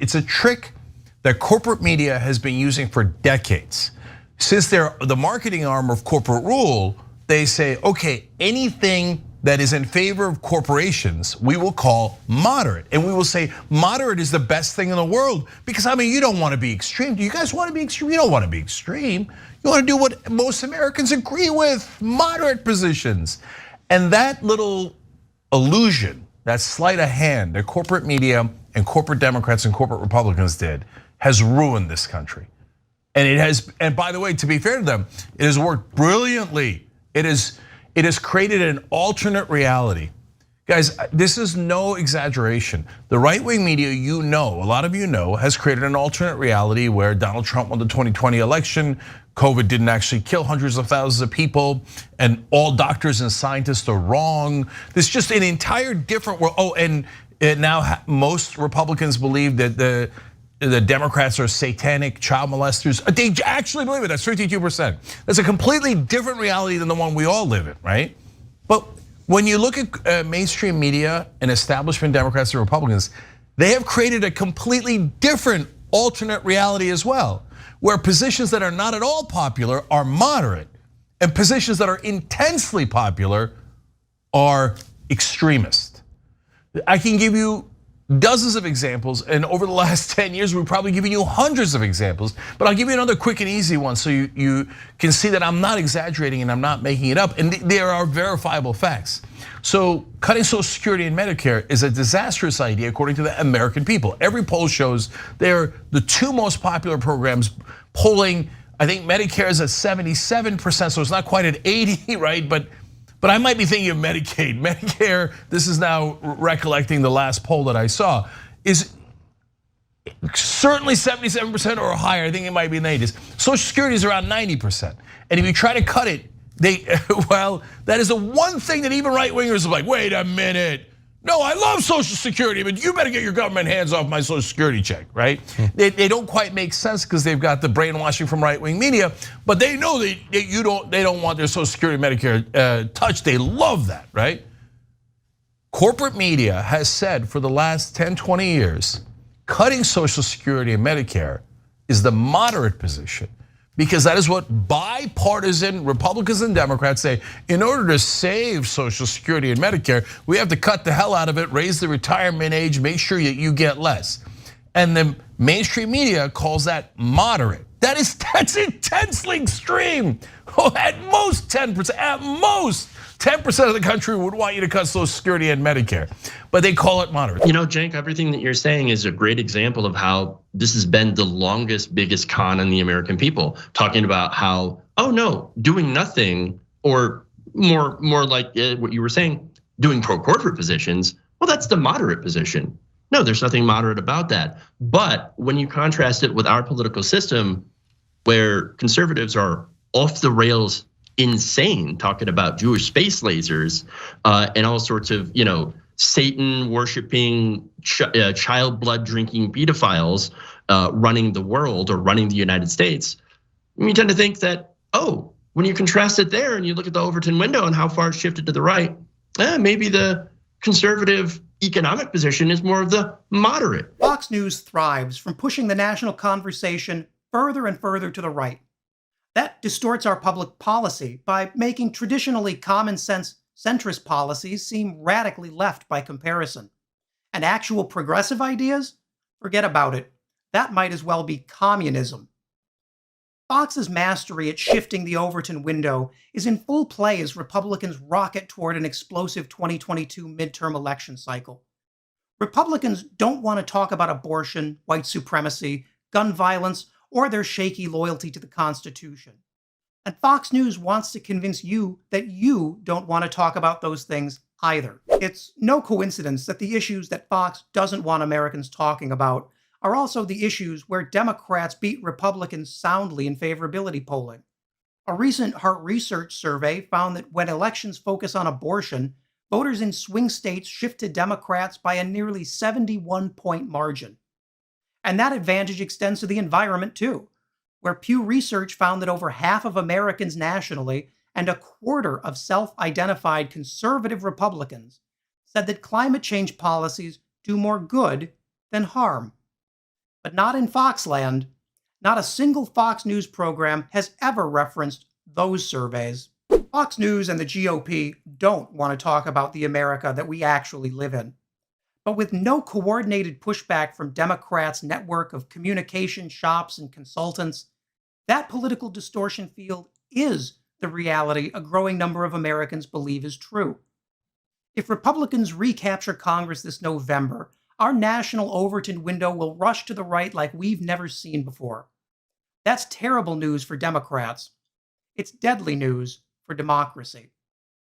it's a trick that corporate media has been using for decades. Since they're the marketing arm of corporate rule, they say, okay, anything that is in favor of corporations, we will call moderate. And we will say moderate is the best thing in the world. Because I mean, you don't want to be extreme. Do you guys want to be extreme? You don't want to be extreme. You want to do what most Americans agree with, moderate positions. And that little illusion, that sleight of hand that corporate media and corporate Democrats and corporate Republicans did has ruined this country. And it has, and by the way, to be fair to them, it has worked brilliantly. It has created an alternate reality. Guys, this is no exaggeration. The right-wing media, you know, a lot of you know, has created an alternate reality where Donald Trump won the 2020 election, COVID didn't actually kill hundreds of thousands of people, and all doctors and scientists are wrong. There's just an entire different world. Oh, and now most Republicans believe that the Democrats are satanic child molesters. They actually believe it, that's 52%. That's a completely different reality than the one we all live in, right? But when you look at mainstream media and establishment Democrats and Republicans, they have created a completely different alternate reality as well, where positions that are not at all popular are moderate, and positions that are intensely popular are extremist. I can give you dozens of examples, and over the last 10 years, we've probably given you hundreds of examples, but I'll give you another quick and easy one so you can see that I'm not exaggerating and I'm not making it up, and there are verifiable facts. So cutting Social Security and Medicare is a disastrous idea according to the American people. Every poll shows they're the two most popular programs, polling, I think Medicare is at 77%, so it's not quite at 80, right? But I might be thinking of Medicaid. Medicare, this is now recollecting the last poll that I saw, is certainly 77% or higher. I think it might be in the 80s. Social Security is around 90%. And if you try to cut it, well, that is the one thing that even right-wingers are like, wait a minute. No, I love Social Security, but you better get your government hands off my Social Security check, right? They don't quite make sense because they've got the brainwashing from right-wing media, but they know that they don't want their Social Security, Medicare touched. They love that, right? Corporate media has said for the last 10, 20 years, cutting Social Security and Medicare is the moderate position, because that is what bipartisan Republicans and Democrats say. In order to save Social Security and Medicare, we have to cut the hell out of it, raise the retirement age, make sure that you get less. And the mainstream media calls that moderate. That's intensely extreme. At most 10%, at most 10% of the country would want you to cut Social Security and Medicare, but they call it moderate. You know, Cenk, everything that you're saying is a great example of how this has been the longest, biggest con on the American people. Talking about how, oh no, doing nothing, or more like what you were saying, doing pro-corporate positions, well, that's the moderate position. No, there's nothing moderate about that. But when you contrast it with our political system, where conservatives are off the rails insane, talking about Jewish space lasers and all sorts of, Satan worshiping, child blood drinking pedophiles running the world or running the United States, you tend to think that, oh, when you contrast it there and you look at the Overton window and how far it's shifted to the right, maybe the conservative economic position is more of the moderate. Fox News thrives from pushing the national conversation further and further to the right. That distorts our public policy by making traditionally common sense centrist policies seem radically left by comparison. And actual progressive ideas? Forget about it. That might as well be communism. Fox's mastery at shifting the Overton window is in full play as Republicans rocket toward an explosive 2022 midterm election cycle. Republicans don't want to talk about abortion, white supremacy, gun violence, or their shaky loyalty to the Constitution. And Fox News wants to convince you that you don't want to talk about those things either. It's no coincidence that the issues that Fox doesn't want Americans talking about are also the issues where Democrats beat Republicans soundly in favorability polling. A recent Hart Research survey found that when elections focus on abortion, voters in swing states shift to Democrats by a nearly 71-point margin. And that advantage extends to the environment too, where Pew Research found that over half of Americans nationally and a quarter of self-identified conservative Republicans said that climate change policies do more good than harm. But not in Foxland. Not a single Fox News program has ever referenced those surveys. Fox News and the GOP don't want to talk about the America that we actually live in. But with no coordinated pushback from Democrats' network of communication shops and consultants, that political distortion field is the reality a growing number of Americans believe is true. If Republicans recapture Congress this November, our national Overton window will rush to the right like we've never seen before. That's terrible news for Democrats. It's deadly news for democracy.